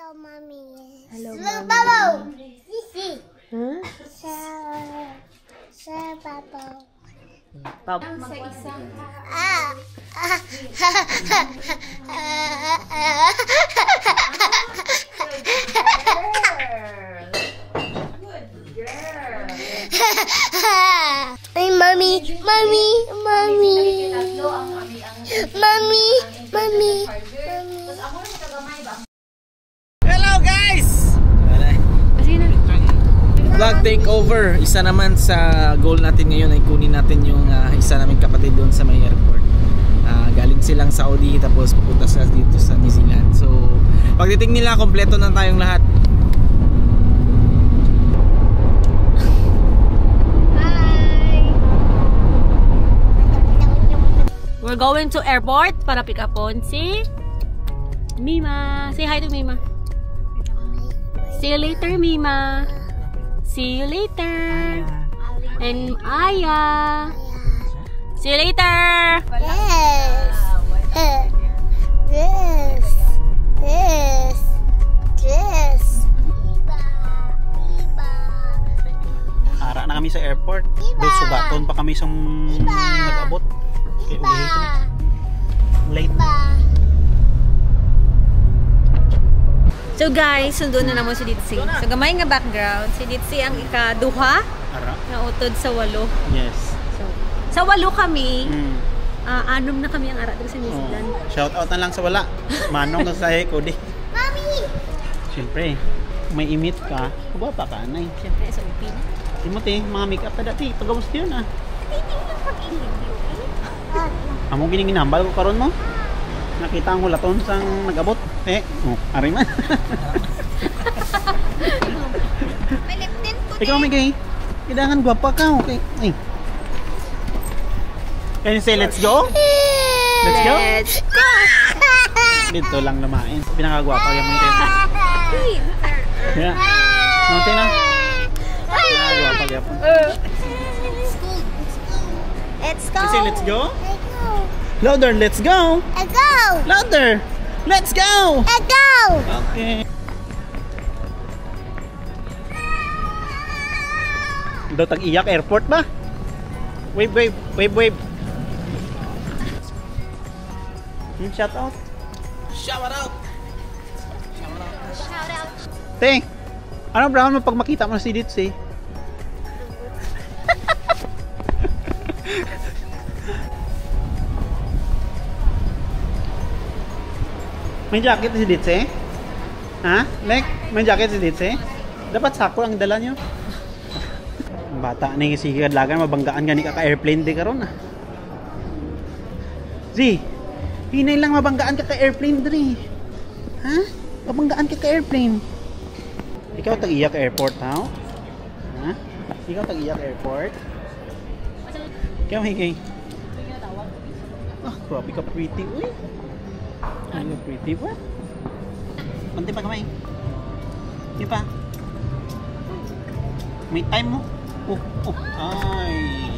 Mommy. Hello, Mommy. Sisi. Huh? Sir, Papa. Sa isang Ay, Mommy. Mommy. Mommy. Mommy. Mommy. Hello guys! Vlog takeover. Isa naman sa goal natin ngayon ay kunin natin yung isa naming kapatid doon sa may airport. Galing silang Saudi tapos pupunta sila dito sa New Zealand. So pagdating nila kompleto na tayong lahat. We're going to airport para pick upon si Mima. Say hi to Mima. See you later, Mima. See you later. And Aya. See you later. Yes. Yes. Yes. Yes. Ara na kami sa airport. Doon sugaton pa kami sa nag-abot. Okay, late. So guys, sundo na naman si Ditsi. Sa gamay nga background, si Ditsi ang ikaduha Ara. na utod sa 8. Yes. So, sa 8 kami, 6 na kami ang ara dito sa New Zealand. Shout out na lang sa wala. Manong na sa Cody. Mommy. Siyempre, may imit ka. Kuba pa ka, nay. Siyempre, sa Upin. Timothy, mga make-up na dati. Pagawos yun ah. Amo gining ginambal ko karon mo. Nakita ang hulaton sang nag-abot. Ari man. Ikaw may gay. Kailangan gwapa ka, okay? Ay. Can you say let's go? Let's go? Let's go! Dito lang lumain. Pinakagwapa yung mga kayo. Yeah. Nante na. Pinakagwapa yapon. Let's go. You say let's go? Let's go. Louder, let's go! Let's go. Louder! Let's go! Let's go. Okay. Daw tag-iyak airport ba? Wave, wave, wave, wave. Shout out. Shout out! Te, ano brown mo pag makita mo na si Ditsi? May jacket si Ditsi? Ha? Nek, may jacket si Ditsi? Dapat sako ang dala nyo. Ang bata na yung sige kadlagan, mabanggaan gani ka ka-airplane di karon ah. Z, hinay lang mabanggaan ka ka-airplane diri. Ha? Mabanggaan ka ka-airplane. Ikaw tag-iyak airport, ha? Ha? Ikaw tag-iyak airport? Ikaw higay. Ah, grabe ka pretty, uy. Ano pretty ba? Konti pa kamay. Di pa? May time mo? Ay.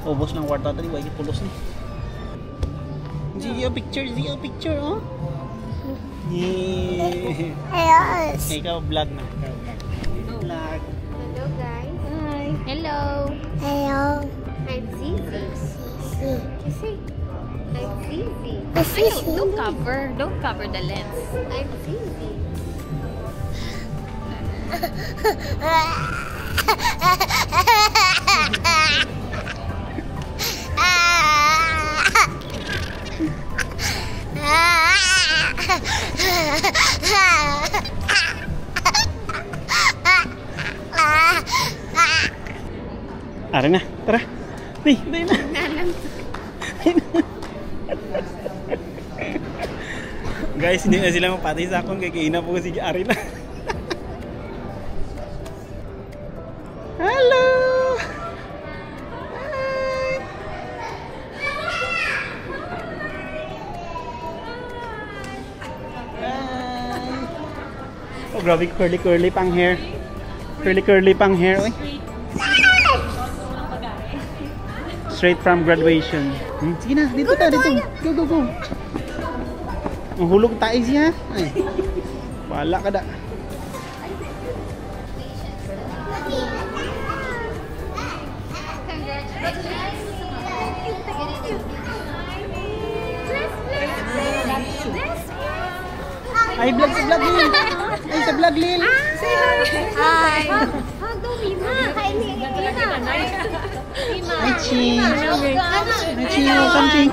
Ubos ng warta tadi, wag pulos ni. Zio picture, oh. Yeah. Yes. Ikaw vlog na. Vlog. Hello guys. Hi. Hello. Hello. I'm Zizi. Sisi. Kasi, I'm Zizi. Sisi. Don't cover the lens. I'm Zizi. Ara na, tara. Di na. Guys, hindi na sila mapatay sa akong kaya po si Ari na. Hello! Hi! Oh, grabe curly pang hair. Curly pang hair, oy. Straight from graduation. Sige na, dito ta, dito. Go. Mahulog tayo siya. Ay. Bahala ka da. Ay, vlog sa vlog Lil. Ay, sa vlog Lil. Say hi. Hi. Hi, Chi. Hi, Chi. Welcome, Chi.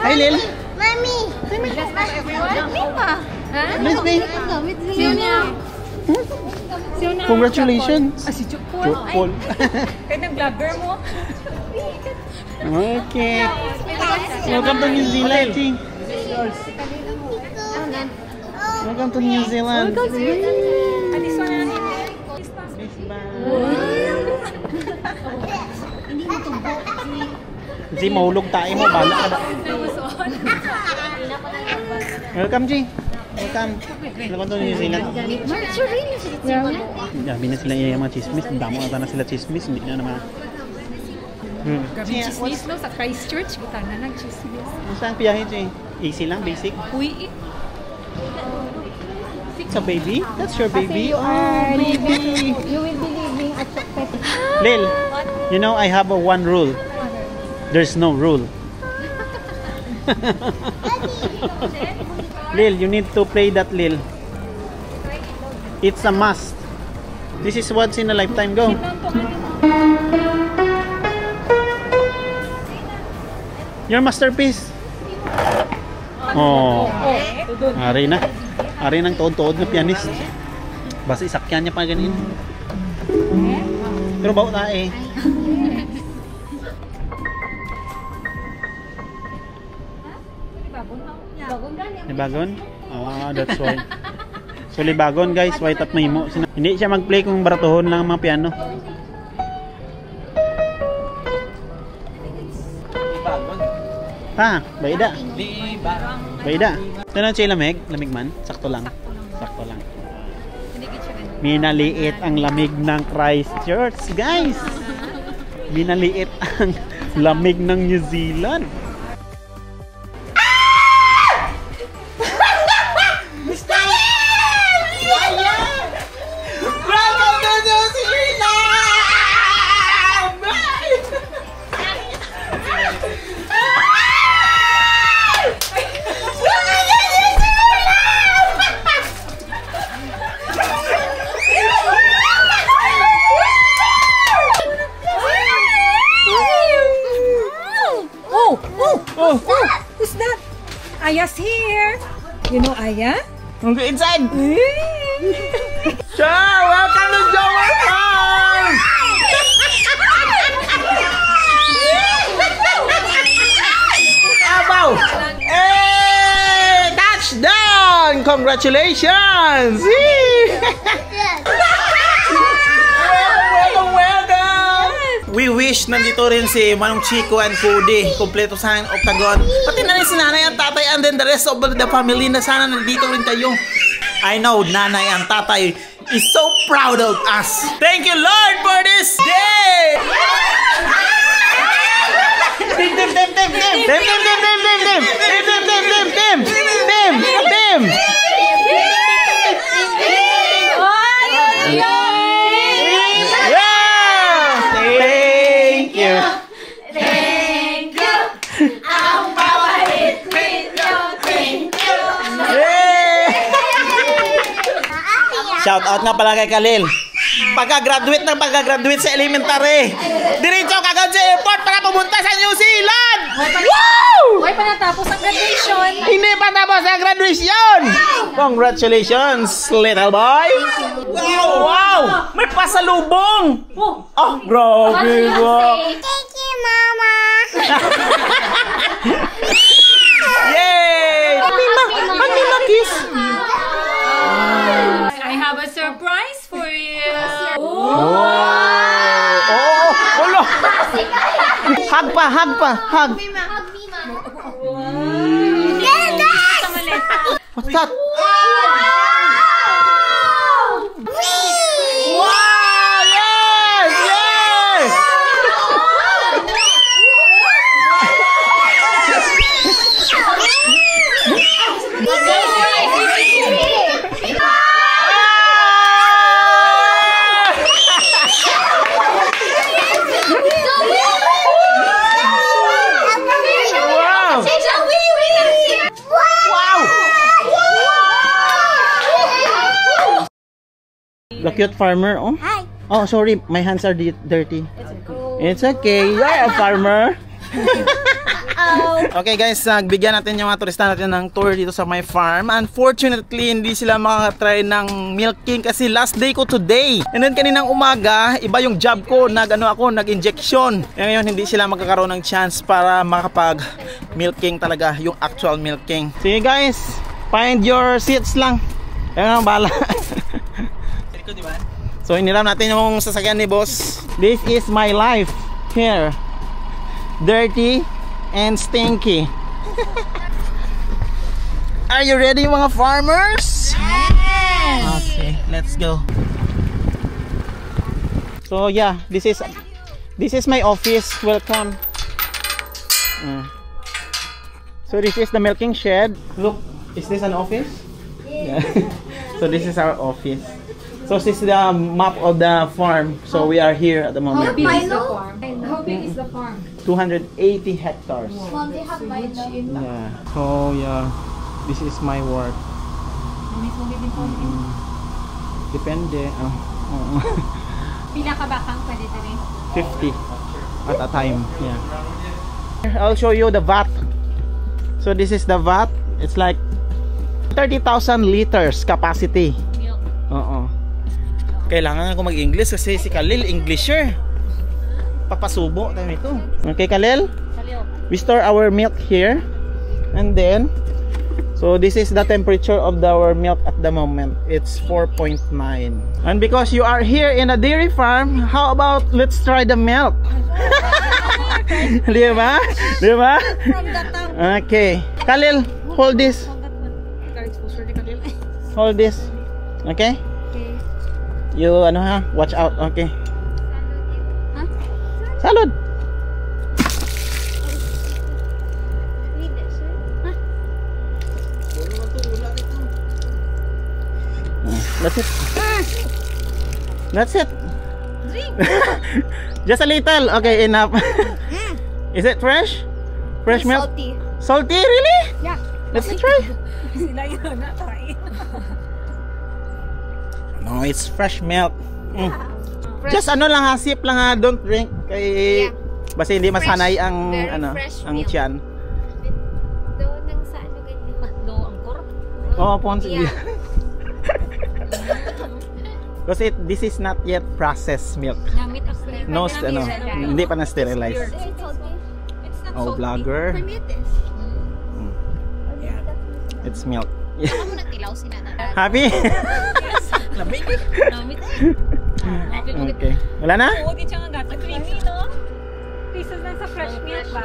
Hi, Lil. Mommy. Miss B. Congratulations. Si Chukpol. Chukpol. Kaya nag-vlogger mo. Okay. Welcome to New Zealand, Chi. Welcome to New Zealand. Alis mo na Chi, mahulog tayo mo. Bala ka na. Welcome, Chi. Welcome. Welcome to New Zealand. Dami na sila yung mga chismis. Damo na sila chismis. Hindi na naman. Gabi chismis no, sa Christchurch. Kita na nag-chismis. Saan piyahe, Chi? Easy lang, basic. Uy, It's a baby? That's your baby? Oh, baby! You will be living at Chokpet. Lil, you know I have one rule. There's no rule. Lil, you need to play that, Lil. It's a must. This is once in a lifetime. Go. Your masterpiece. Oh. Ari na. Ari ng tuod-tuod na pianist. Basta isakyan niya pa ganyan. Pero bago na eh. Libagon? Ah, that's why. So libagon guys, white at mahimo. Hindi siya mag-play kung baratuhon lang ang mga piano. Ha, baida. Baida. Ito na siya lamig. Lamig man. Sakto lang. Sakto lang. Minaliit ang lamig ng Christchurch, guys. Minaliit ang lamig ng New Zealand. who's that? Aya's here. You know Aya? Go inside! Ciao! Welcome to Jower Farm! Abaw! Hey! Touchdown! Congratulations! We wish nandito rin si Manong Chico and Cody. Kompleto sa Octagon. Pati na rin si nanay at tatay and then the rest of the family na sana nandito rin kayo. I know nanay and tatay is so proud of us. Thank you Lord for this day! Tim, tim, tim, tim, tim! Tim, tim, tim, tim, tim, tim! Tim, tim, tim, tim, tim! Tim! Tim! Shout out nga pala kay Khalil. Pagka-graduate sa elementary. Diretso kagad sa airport para pumunta sa New Zealand. Woo! Hoy, pa natapos ang graduation. Hindi pa tapos ang graduation. Congratulations, little boy. Wow! Wow! May pasalubong. Oh, grabe ba? Thank you, Mama. Yay! Mima kiss. I have a surprise for you. Oh! Ulo! Hug pa, hug pa, hug. What's that? Wow! Yes! Yes! The cute farmer. Oh. Hi. Oh, sorry. My hands are dirty. It's okay. You're a farmer. Okay guys, bigyan natin yung mga turista natin ng tour dito sa my farm. Unfortunately, hindi sila makakatry ng milking kasi last day ko today. And then kaninang umaga, iba yung job ko, nag-injection. Ngayon hindi sila magkakaroon ng chance para makapag milking talaga, yung actual milking. Sige guys, find your seats lang. Ayun ang bala. So iniram natin yung sasakyan ni boss. This is my life here. Dirty and stinky. Are you ready mga farmers? Yes! Okay, let's go. So yeah, this is my office. Welcome. So this is the milking shed. Look, is this an office? Yeah. So this is our office. So this is the map of the farm. So we are here at the moment. How big is the farm? How big is the farm? 280 hectares. Mom, they have Milo. Yeah. So yeah, this is my work. Depende. Pila ka bakang pwede tayo? 50 at a time. Yeah. I'll show you the vat. So this is the vat. It's like 30,000 liters capacity. Kailangan ko mag-English kasi si Khalil Englisher. Papasubo tayo nito. Okay Khalil? We store our milk here. And then so this is the temperature of our milk at the moment. It's 4.9. And because you are here in a dairy farm, how about let's try the milk? Di ba? Di ba? Okay. Khalil, hold this. Hold this. Okay? You ano ha? Watch out. Okay. Salud. That's it. That's it. Just a little. Okay, enough. Is it fresh? Fresh milk? Salty. Salty? Really? Yeah. Let's try. Sila yun na try. No, it's fresh milk. Just ano lang ha, sip lang ha, don't drink kay basta hindi masanay ang very ano, fresh ang milk. tiyan. Doon nang sa ano ganyan. Do angkor. Oh, pons. Yeah. Kasi this is not yet processed milk. Gamit ako. No, ano, hindi pa na sterilized. It's salty. Oh, vlogger. For me it is. It's milk. Ako mo nagtilaw sila na. Happy? Gamit. Okay. Wala na? Oo, di siya nga gata. Creamy, no? Pieces na sa fresh milk ba?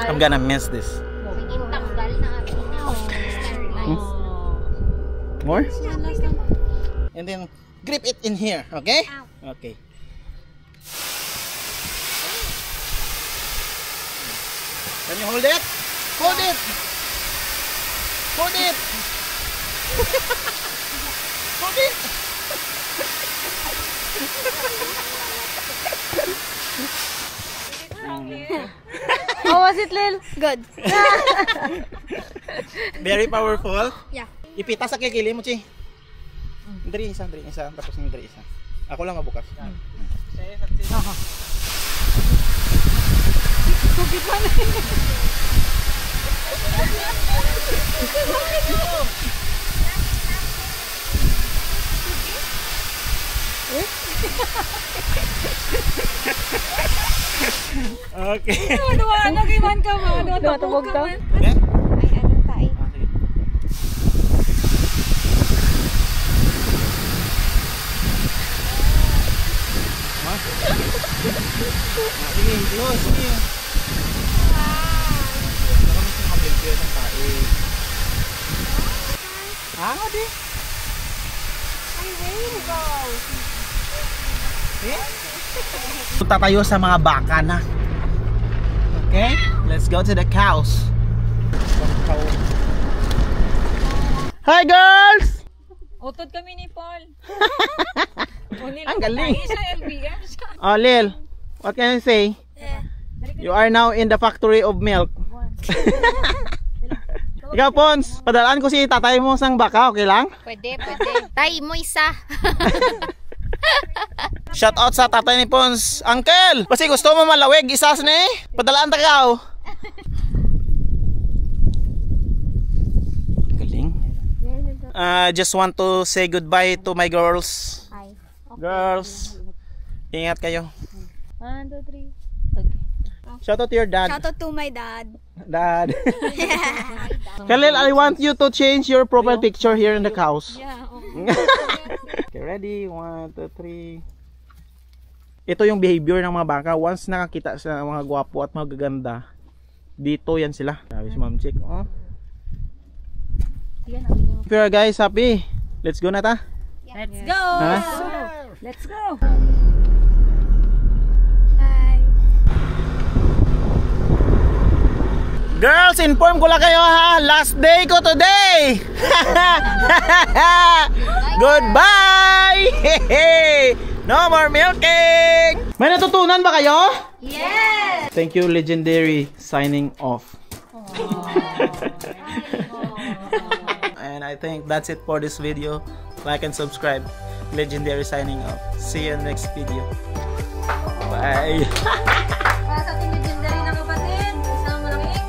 I'm gonna miss this. Naging tanggal na abinaw. Sterilized. More? And then grip it in here, okay? Okay. Can you hold it? Hold it! Hold it! Hold it! How was it, Lil? Good. Very powerful. Yeah. Ipita sa kikili mo, Chi. Diri isa, tapos yung diri isa. Ako lang mabukas. Okay. Ano giman ka mo? Tumutubog ka? Okay? Ay, ano tayo? Sige, close. Sige. Kami sa kabilbiyo ng tae. Ano di? Ay, rainbow. Punta tayo sa mga baka na. Okay? Let's go to the cows. Hi girls! Utod kami ni Paul. Ang galing. Siya, LBM siya. Oh, Lil, what can I say? You are now in the factory of milk. Ikaw, Pons, padalaan ko si tatay mo sang baka, okay lang? Pwede, pwede. Tay mo isa. Shout out sa tatay ni Pons. Uncle, kasi gusto mo malawig, isas ni. Padalaan tagaw. Galing. Just want to say goodbye to my girls. Hi. Girls, ingat kayo. 1, 2, 3. Shout out to your dad. Shout out to my dad. Dad. Khalil, I want you to change your profile picture here in the house. Yeah, Okay, ready? 1, 2, 3. Ito yung behavior ng mga baka. Once nakakita sa mga gwapo at magaganda, dito yan sila. Sabi si Ma'am Chick. Oh. If you are guys happy, let's go na ta. Let's go. Ha? Let's go. Girls, inform ko lang kayo ha. Last day ko today. Goodbye. No more milking. May natutunan ba kayo? Yes. Thank you, Legendary, signing off. And I think that's it for this video. Like and subscribe. Legendary signing off. See you in the next video. Bye. Para sa ating legendary na kapatid, isang malaking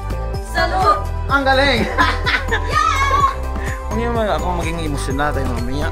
salute. Ang galing. Huwag niyo ako maging emosyonal tayo mamaya.